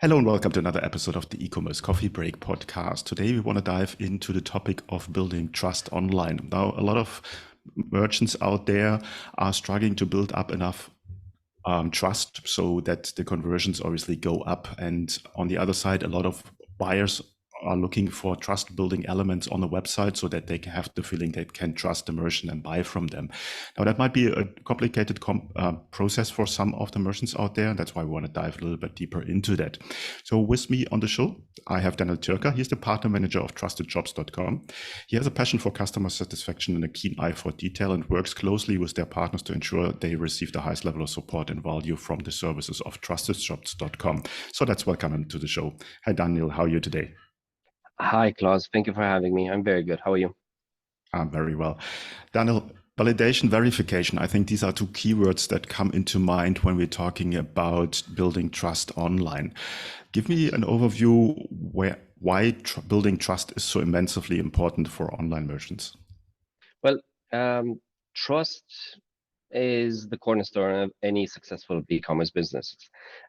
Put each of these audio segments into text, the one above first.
Hello and welcome to another episode of the e-commerce coffee break podcast. Today we want to dive into the topic of building trust online. Now, a lot of merchants out there are struggling to build up enough trust so that the conversions obviously go up. And on the other side, a lot of buyers are looking for trust building elements on the website so that they can have the feeling they can trust the merchant and buy from them. Now, that might be a complicated process for some of the merchants out there. That's why we want to dive a little bit deeper into that. So with me on the show, I have Daniel Tirca. He's the partner manager of TrustedShops.com. He has a passion for customer satisfaction and a keen eye for detail and works closely with their partners to ensure they receive the highest level of support and value from the services of TrustedShops.com. So let's welcome him to the show. Hi, Daniel. How are you today? Hi, Klaus. Thank you for having me. I'm very good. How are you? I'm very well. Daniel, validation, verification. I think these are two keywords that come into mind when we're talking about building trust online. Give me an overview why building trust is so immensely important for online merchants. Well, trust is the cornerstone of any successful e-commerce business.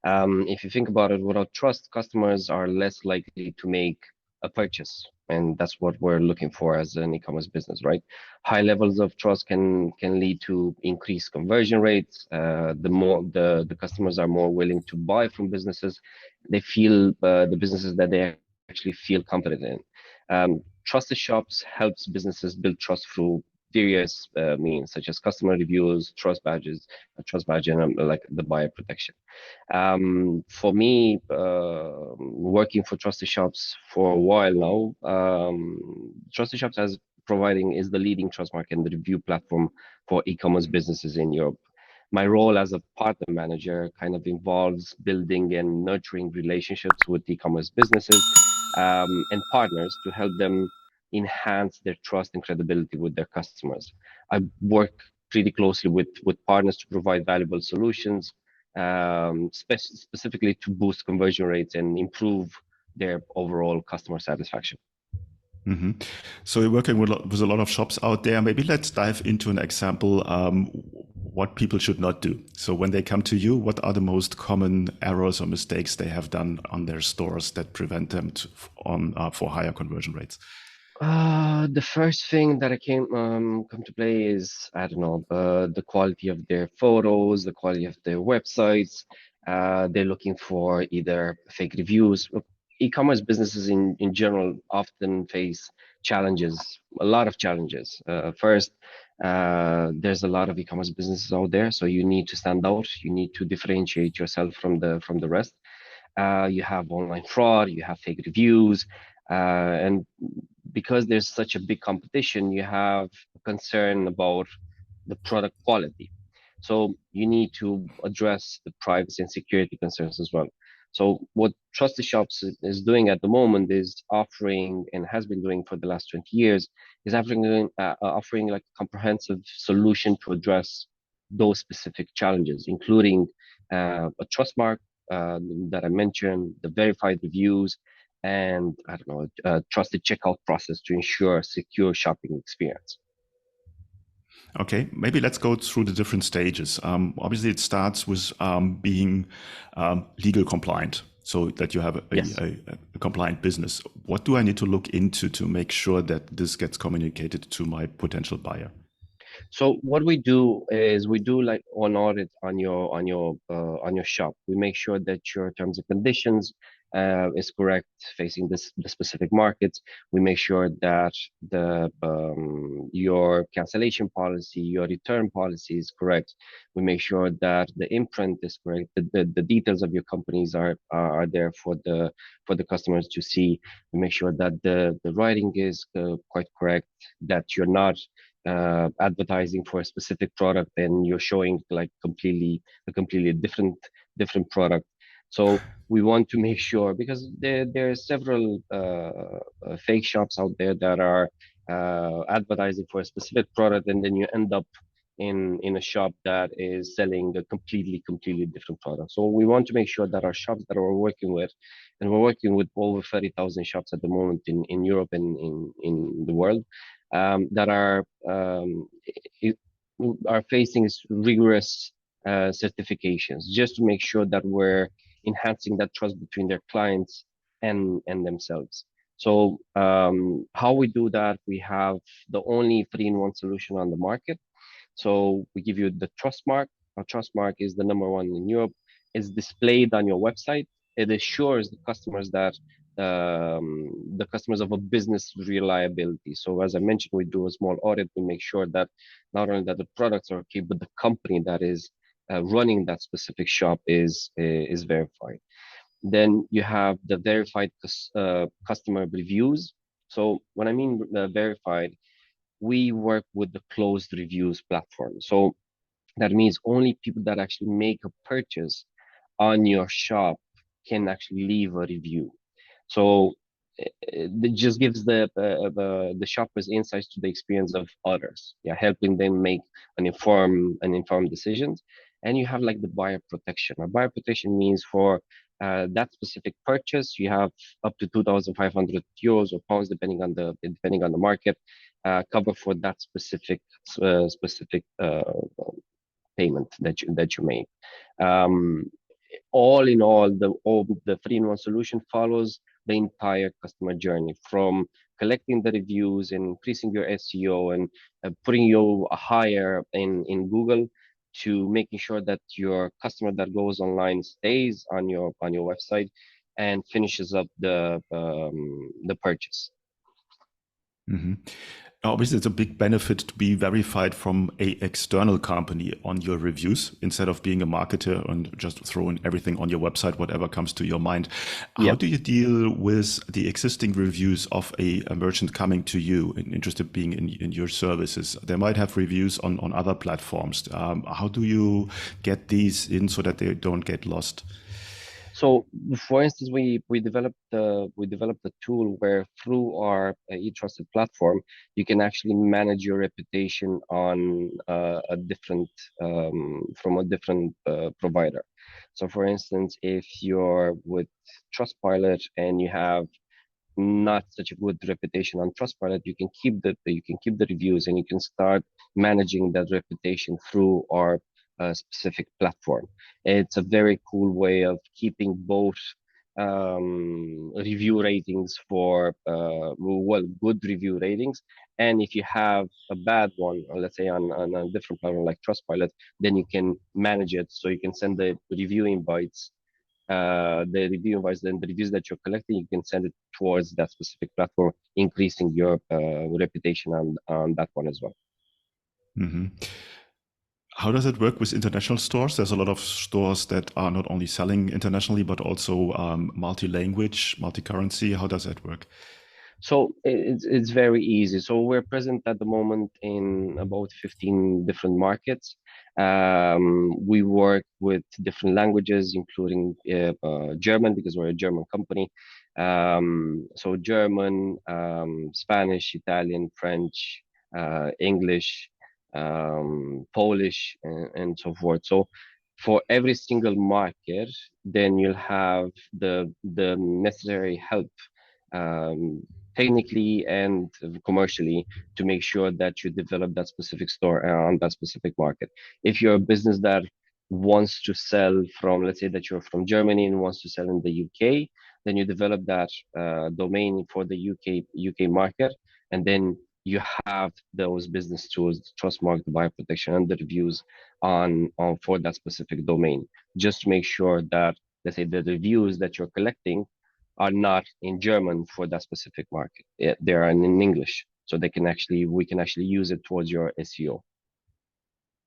If you think about it, without trust, customers are less likely to make a purchase, and that's what we're looking for as an e-commerce business, right? High levels of trust can lead to increased conversion rates. The more the customers are more willing to buy from businesses, they feel the businesses that they actually feel confident in. Trusted shops helps businesses build trust through various means, such as customer reviews, trust badges, trust badge, and like the buyer protection. For me, working for Trusted Shops for a while now, Trusted Shops as providing is the leading trust market and the review platform for e-commerce businesses in Europe. My role as a partner manager kind of involves building and nurturing relationships with e-commerce businesses and partners to help them enhance their trust and credibility with their customers. I work pretty closely with partners to provide valuable solutions, specifically to boost conversion rates and improve their overall customer satisfaction. Mm-hmm. So you're working with a lot of shops out there. Maybe let's dive into an example, what people should not do. So when they come to you, what are the most common errors or mistakes they have done on their stores that prevent them for higher conversion rates? The first thing that I came come to play is, I don't know, the quality of their photos, the quality of their websites. They're looking for either fake reviews. E-commerce businesses in general often face challenges, a lot of challenges. First, there's a lot of e-commerce businesses out there, so you need to stand out. You need to differentiate yourself from the rest. You have online fraud, you have fake reviews, and because there's such a big competition, you have a concern about the product quality. So you need to address the privacy and security concerns as well. So what Trusted Shops is doing at the moment is offering, and has been doing for the last 20 years, is offering like a comprehensive solution to address those specific challenges, including a trust mark that I mentioned, the verified reviews, and I don't know, a trusted checkout process to ensure a secure shopping experience. Okay, maybe let's go through the different stages. Obviously, it starts with being legal compliant, so that you have Yes. a compliant business. What do I need to look into to make sure that this gets communicated to my potential buyer? So what we do is we do like an audit on your shop. We make sure that your terms and conditions is correct facing the specific markets. We make sure that the your cancellation policy, your return policy is correct. We make sure that the imprint is correct. The details of your companies are there for the customers to see. We make sure that the writing is quite correct. That you're not advertising for a specific product and you're showing like a completely different product. So we want to make sure, because there are several fake shops out there that are advertising for a specific product, and then you end up in a shop that is selling a completely different product. So we want to make sure that our shops that we're working with, and we're working with over 30,000 shops at the moment in Europe and in the world, that are facing rigorous certifications, just to make sure that we're enhancing that trust between their clients and themselves. So how we do that, we have the only three-in-one solution on the market. So we give you the trust mark. Our trust mark is the number one in Europe. It's displayed on your website. It assures the customers of a business reliability. So as I mentioned, we do a small audit. We make sure that not only that the products are okay, but the company that is running that specific shop is verified. Then you have the verified customer reviews. So when I mean verified, we work with the closed reviews platform. So that means only people that actually make a purchase on your shop can actually leave a review. So it just gives the shoppers insights to the experience of others, yeah, helping them make an informed decisions. And you have like the buyer protection. A buyer protection means for that specific purchase, you have up to 2,500 euros or pounds, depending on the market, cover for that specific payment that you made. Um, all in all the three-in-one solution follows the entire customer journey, from collecting the reviews and increasing your SEO and putting you higher in Google, to making sure that your customer that goes online stays on your website and finishes up the purchase. Mhm. Obviously, it's a big benefit to be verified from a external company on your reviews instead of being a marketer and just throwing everything on your website, whatever comes to your mind. How Yeah. do you deal with the existing reviews of a merchant coming to you and interested being in your services? They might have reviews on other platforms. How do you get these in so that they don't get lost? So, for instance, we developed a tool where through our e-trusted platform, you can actually manage your reputation on from a different provider. So, for instance, if you're with Trustpilot and you have not such a good reputation on Trustpilot, you can keep the reviews and you can start managing that reputation through our specific platform. It's a very cool way of keeping both review ratings for good review ratings, and if you have a bad one, or let's say on a different platform like Trustpilot, then you can manage it. So you can send the review invites, then the reviews that you're collecting, you can send it towards that specific platform, increasing your reputation on that one as well. Mhm. How does it work with international stores? There's a lot of stores that are not only selling internationally, but also multi-language, multi-currency. How does that work? So it's very easy. So we're present at the moment in about 15 different markets. We work with different languages, including German, because we're a German company. So German, Spanish, Italian, French, English, Polish, and so forth. So for every single market, then you'll have the necessary help, um, technically and commercially, to make sure that you develop that specific store on that specific market. If you're a business that wants to sell from, let's say that you're from Germany and wants to sell in the UK, then you develop that domain for the UK market, and then you have those business tools, the trust mark, the buyer protection, and the reviews on for that specific domain. Just to make sure that, let's say, the reviews that you're collecting are not in German for that specific market. They are in English, so we can actually use it towards your SEO.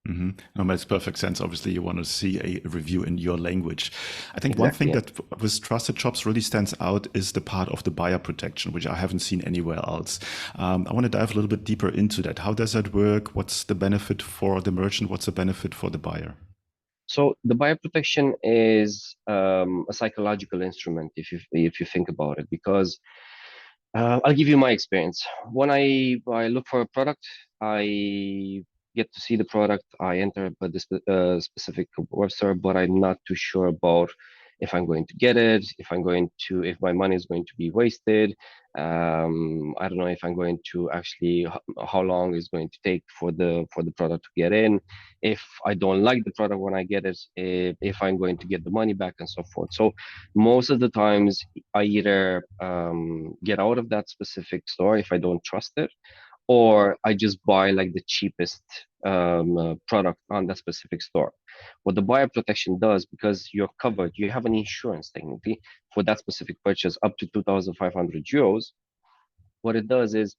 Hmm. No, makes perfect sense. Obviously, you want to see a review in your language. I think one Exactly. thing Yeah. that with trusted shops really stands out is the part of the buyer protection, which I haven't seen anywhere else. I want to dive a little bit deeper into that. How does that work? What's the benefit for the merchant? What's the benefit for the buyer? So the buyer protection is a psychological instrument, if you think about it, because I'll give you my experience. When I look for a product, I get to see the product. I enter by this specific web store, but I'm not too sure about if I'm going to get it, if my money is going to be wasted. I don't know if I'm going to actually, how long is going to take for the product to get in, if I don't like the product when I get it, if I'm going to get the money back and so forth. So most of the times I either get out of that specific store if I don't trust it, or I just buy like the cheapest product on that specific store. What the buyer protection does, because you're covered, you have an insurance technically for that specific purchase up to 2,500 euros. What it does is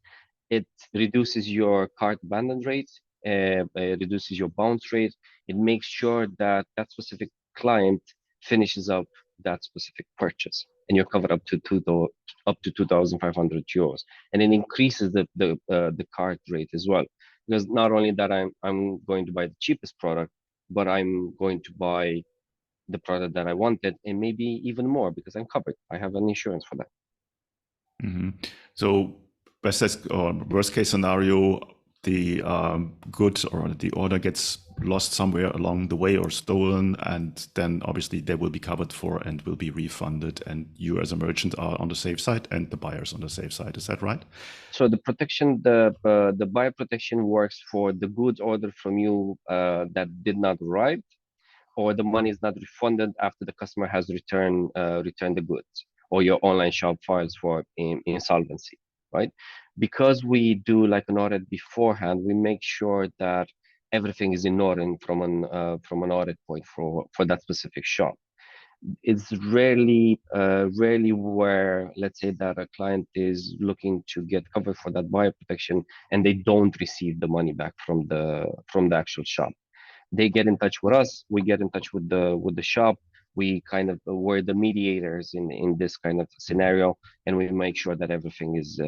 it reduces your cart abandon rate, it reduces your bounce rate. It makes sure that that specific client finishes up that specific purchase, and you're covered up to 2,500 euros, and it increases the cart rate as well. Because not only that, I'm going to buy the cheapest product, but I'm going to buy the product that I wanted, and maybe even more because I'm covered. I have an insurance for that. So worst case scenario, the good or the order gets lost somewhere along the way or stolen, and then obviously they will be covered for and will be refunded, and you as a merchant are on the safe side and the buyers on the safe side. Is that right? So the protection, the buyer protection works for the goods ordered from you that did not arrive, or the money is not refunded after the customer has returned the goods, or your online shop files for insolvency, right? Because we do like an audit beforehand, we make sure that everything is in order from an audit point for that specific shop. It's rarely where, let's say that a client is looking to get covered for that buyer protection and they don't receive the money back from the actual shop. They get in touch with us, we get in touch with the shop. We kind of were the mediators in this kind of scenario, and we make sure that everything is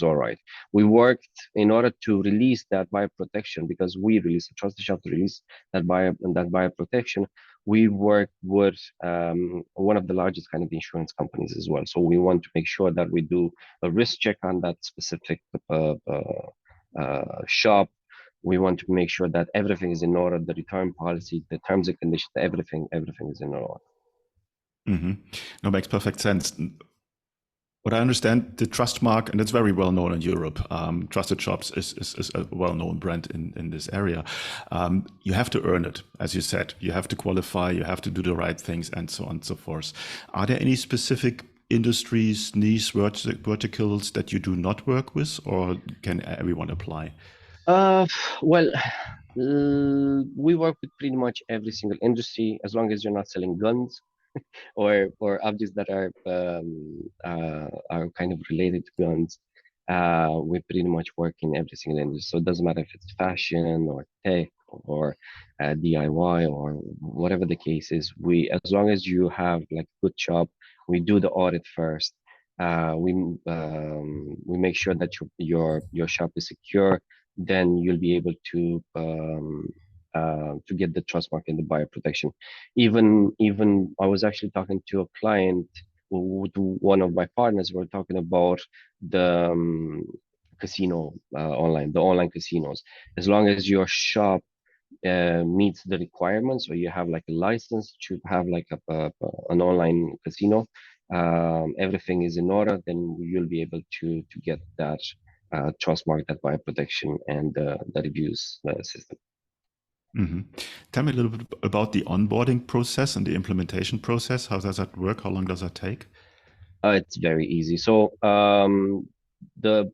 all right. We worked in order to release that buyer protection, because we released a trust the shop to release that buyer protection. We worked with one of the largest kind of insurance companies as well. So we want to make sure that we do a risk check on that specific shop. We want to make sure that everything is in order, the return policy, the terms and conditions, everything is in order. No, makes perfect sense. What I understand, the trust mark, and it's very well known in Europe. Trusted Shops is a well-known brand in this area. You have to earn it, as you said. You have to qualify, you have to do the right things, and so on and so forth. Are there any specific industries, niche verticals that you do not work with, or can everyone apply? Well, we work with pretty much every single industry, as long as you're not selling guns or objects that are kind of related to guns. We pretty much work in every single industry. So it doesn't matter if it's fashion or tech or DIY or whatever the case is. As long as you have like a good shop, we do the audit first. We make sure that your shop is secure. Then you'll be able to get the trust mark and the buyer protection. Even I was actually talking to a client, one of my partners. We're talking about the casino online, the online casinos. As long as your shop meets the requirements, or you have like a license to have like an online casino, everything is in order, then you'll be able to get that trust mark, that buyer protection, and the reviews system. Tell me a little bit about the onboarding process and the implementation process. How does that work? How long does that take? It's very easy. So the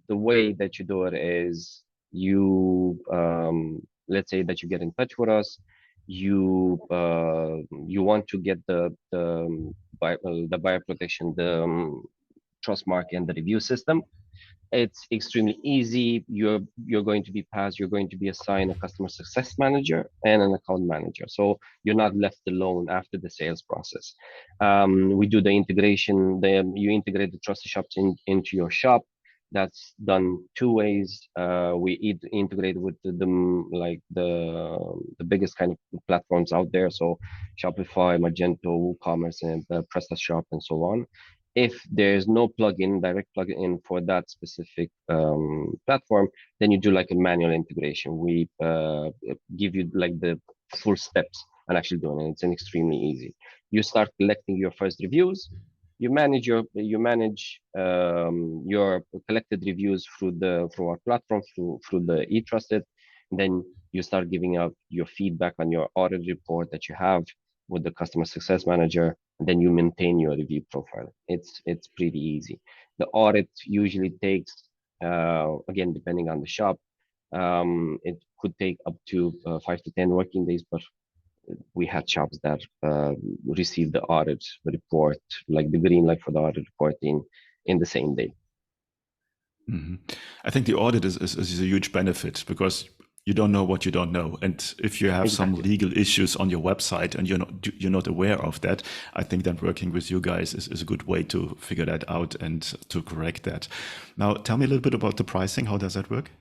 way that you do it is you let's say that you get in touch with us. You want to get the buyer protection, the trust mark, and the review system. It's extremely easy. You're going to be passed. You're going to be assigned a customer success manager and an account manager. So you're not left alone after the sales process. We do the integration. You integrate the trusted shops into your shop. That's done two ways. We integrate with the biggest kind of platforms out there. So Shopify, Magento, WooCommerce, and PrestaShop, and so on. If there's no direct plugin for that specific platform, then you do like a manual integration. We give you like the full steps on actually doing it. It's extremely easy. You start collecting your first reviews. You manage your collected reviews through our platform, through the eTrusted. Then you start giving out your feedback on your audit report that you have with the customer success manager, and then you maintain your review profile. It's pretty easy. The audit usually takes, again, depending on the shop, it could take up to 5 to 10 working days, but we had shops that received the audit report, like the green light for the audit report in the same day. Mm-hmm. I think the audit is a huge benefit because you don't know what you don't know, and if you have some legal issues on your website and you're not aware of that, I think that working with you guys is a good way to figure that out and to correct that. Now, tell me a little bit about the pricing. How does that work?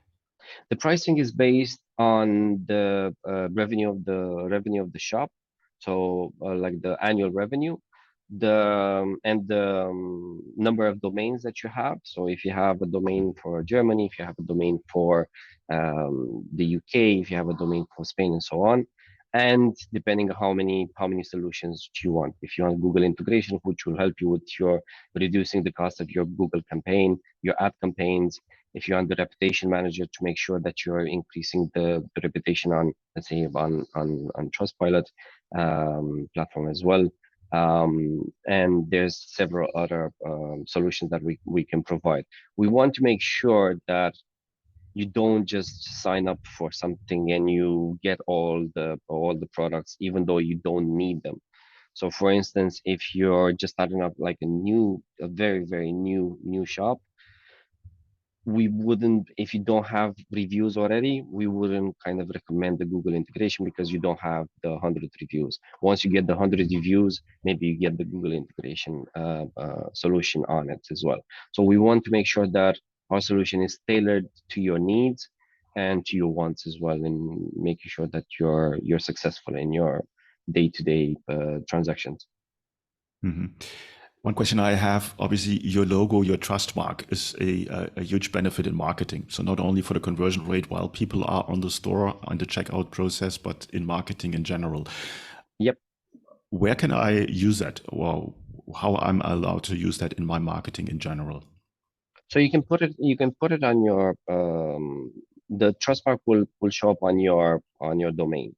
The pricing is based on the revenue of the shop, so like the annual revenue, the number of domains that you have. So if you have a domain for Germany, if you have a domain for the UK, if you have a domain for Spain, and so on, and depending on how many solutions you want. If you want Google integration, which will help you with your reducing the cost of your Google campaign, your ad campaigns. If you want the reputation manager to make sure that you're increasing the reputation on, let's say, on Trustpilot platform as well. And there's several other solutions that we can provide. We want to make sure that you don't just sign up for something and you get all the products, even though you don't need them. So, for instance, if you're just starting up like a very, very new shop, we wouldn't, if you don't have reviews already, we wouldn't kind of recommend the Google integration because you don't have the 100 reviews. Once you get the 100 reviews, maybe you get the Google integration solution on it as well. So we want to make sure that our solution is tailored to your needs and to your wants as well, and making sure that you're successful in your day-to-day transactions. Mm-hmm. One question I have, obviously, your logo, your trust mark is a huge benefit in marketing. So not only for the conversion rate while people are on the store, on the checkout process, but in marketing in general. Yep. Where can I use that? Or how I'm allowed to use that in my marketing in general? So you can put it on your the trust mark will show up on your domain.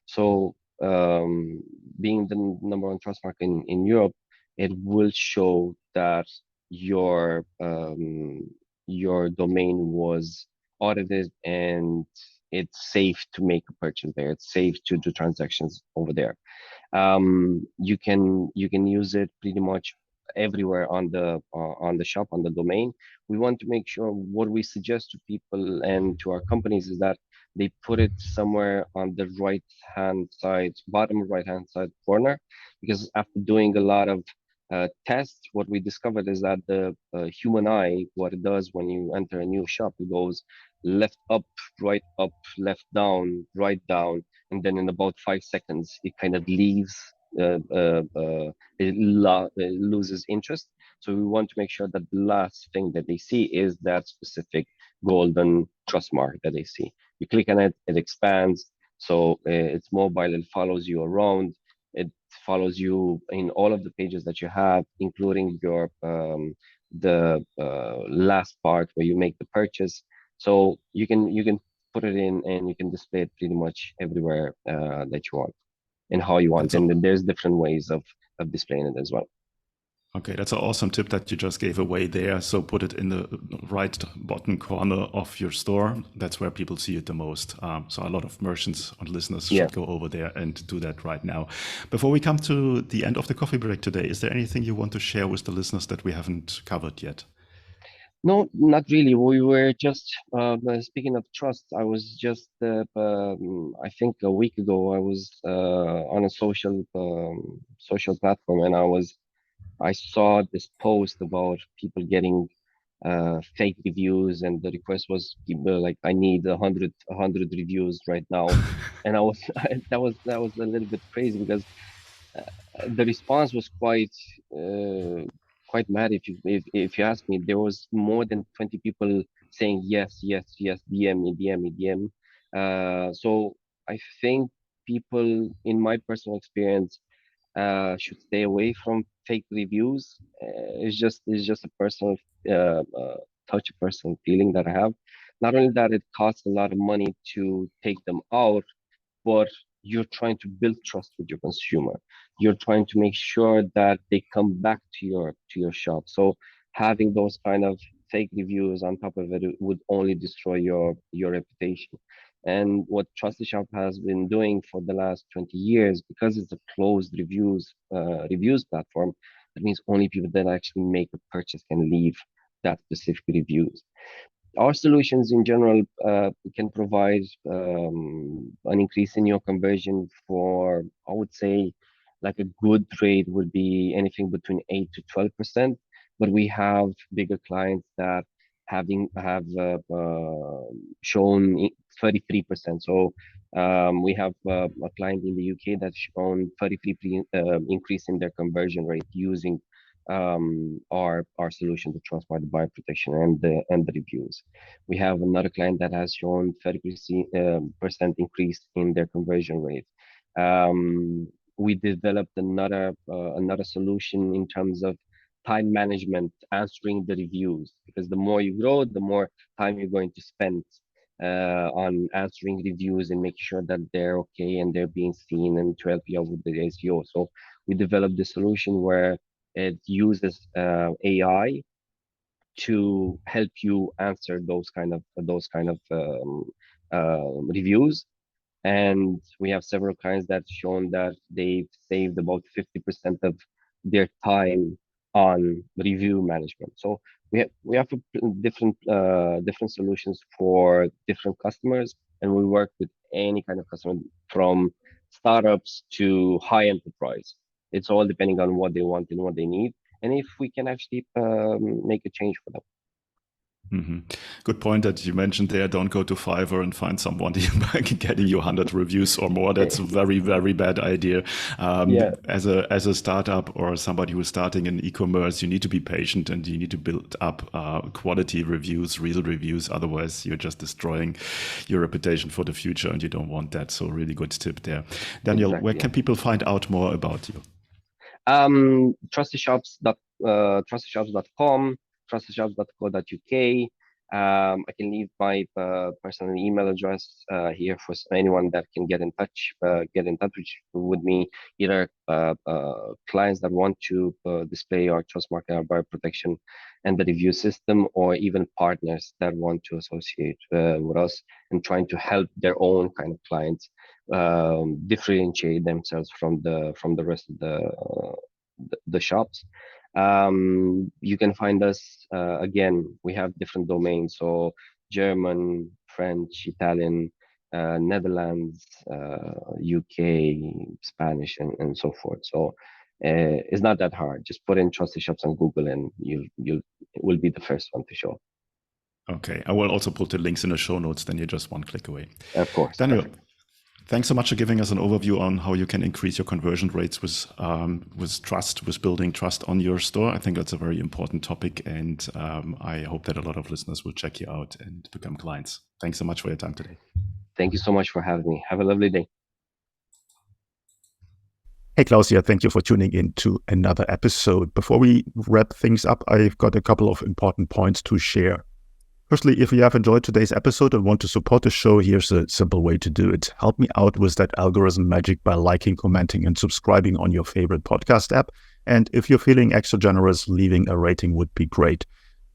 So being the number one trust mark in Europe, it will show that your domain was audited and it's safe to make a purchase there. It's safe to do transactions over there. You can use it pretty much everywhere on the shop, on the domain. We want to make sure, what we suggest to people and to our companies, is that they put it somewhere on the right hand side, bottom right hand side corner, because after doing a lot of tests, what we discovered is that the human eye, what it does when you enter a new shop, it goes left up, right up, left down, right down, and then in about 5 seconds it kind of leaves, it loses interest. So we want to make sure that the last thing that they see is that specific golden trust mark that they see. You click on it, it expands, so it's mobile, it follows you around, it follows you in all of the pages that you have, including your the last part where you make the purchase. So you can put it in and you can display it pretty much everywhere that you want and how you want. That's And then there's different ways of displaying it as well. Okay, that's an awesome tip that you just gave away there. So put it in the right bottom corner of your store. That's where people see it the most. So a lot of merchants and listeners Yeah. should go over there and do that right now. Before we come to the end of the coffee break today, is there anything you want to share with the listeners that we haven't covered yet? No, not really. We were just speaking of trust. I was just, I think a week ago, I was on a social platform, and I saw this post about people getting fake reviews, and the request was like, I need a hundred reviews right now, and I was that was a little bit crazy because the response was quite mad. If you ask me, there was more than 20 people saying yes, yes, yes, DM me, DM me, DM. So I think people, in my personal experience, should stay away from fake reviews. It's just a personal touch, a personal feeling that I have. Not only that, it costs a lot of money to take them out, but you're trying to build trust with your consumer. You're trying to make sure that they come back to your shop. So having those kind of fake reviews on top of it would only destroy your reputation. And what Trusted Shop has been doing for the last 20 years, because it's a closed reviews platform, that means only people that actually make a purchase can leave that specific reviews. Our solutions in general can provide an increase in your conversion for, I would say, like a good rate would be anything between 8 to 12%. But we have bigger clients that have shown 33%. So we have a client in the UK that's shown 33 increase in their conversion rate using our solution to Trustpilot buyer protection and the reviews. We have another client that has shown 30% increase in their conversion rate. We developed another solution in terms of time management, answering the reviews, because the more you grow, the more time you're going to spend on answering reviews and making sure that they're okay and they're being seen, and to help you out with the SEO. So we developed the solution where it uses AI to help you answer those kind of reviews. And we have several clients that shown that they've saved about 50% of their time on review management. So we have different solutions for different customers, and we work with any kind of customer from startups to high enterprise. It's all depending on what they want and what they need, and if we can actually make a change for them. Mm-hmm. Good point that you mentioned there. Don't go to Fiverr and find someone getting you 100 reviews or more. That's a very, very bad idea. Yeah, As a startup or somebody who's starting in e-commerce, you need to be patient and you need to build up quality reviews, real reviews. Otherwise, you're just destroying your reputation for the future, and you don't want that. So, really good tip there, Daniel. Where exactly. can people find out more about you? Trustedshops.com, trustedshops.co.uk. I can leave my personal email address here for anyone that can get in touch with me, either clients that want to display our trust market, our buyer protection, and the review system, or even partners that want to associate with us and trying to help their own kind of clients differentiate themselves from the rest of the shops. You can find us again. We have different domains, so German, French, Italian, Netherlands, UK, Spanish, and so forth. So it's not that hard. Just put in Trusted Shops on Google, and you will be the first one to show. Okay, I will also put the links in the show notes. Then you're just one click away. Of course, Daniel. perfect. Thanks so much for giving us an overview on how you can increase your conversion rates with trust, with building trust on your store. I think that's a very important topic, and I hope that a lot of listeners will check you out and become clients. Thanks so much for your time today. Thank you so much for having me. Have a lovely day. Hey, Klaus here. Thank you for tuning in to another episode. Before we wrap things up, I've got a couple of important points to share. Firstly, if you have enjoyed today's episode and want to support the show, here's a simple way to do it. Help me out with that algorithm magic by liking, commenting, and subscribing on your favorite podcast app. And if you're feeling extra generous, leaving a rating would be great.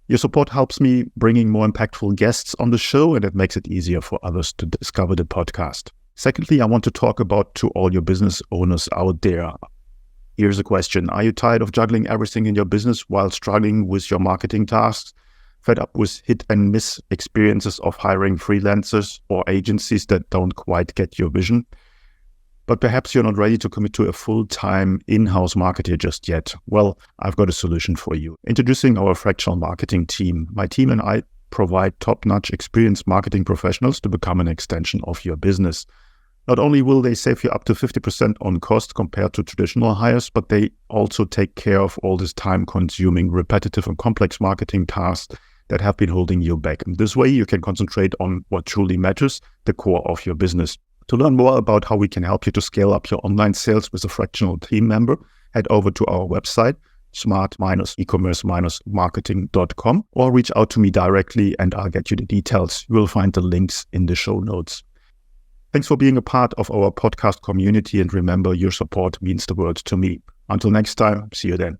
Your support helps me bringing more impactful guests on the show, and it makes it easier for others to discover the podcast. Secondly, I want to talk about to all your business owners out there. Here's a question. Are you tired of juggling everything in your business while struggling with your marketing tasks? Fed up with hit and miss experiences of hiring freelancers or agencies that don't quite get your vision? But perhaps you're not ready to commit to a full-time in-house marketer just yet. Well, I've got a solution for you. Introducing our fractional marketing team. My team and I provide top-notch experienced marketing professionals to become an extension of your business. Not only will they save you up to 50% on cost compared to traditional hires, but they also take care of all this time-consuming, repetitive and complex marketing tasks that have been holding you back. And this way, you can concentrate on what truly matters, the core of your business. To learn more about how we can help you to scale up your online sales with a fractional team member, head over to our website, smart-ecommerce-marketing.com, or reach out to me directly and I'll get you the details. You will find the links in the show notes. Thanks for being a part of our podcast community, and remember, your support means the world to me. Until next time, see you then.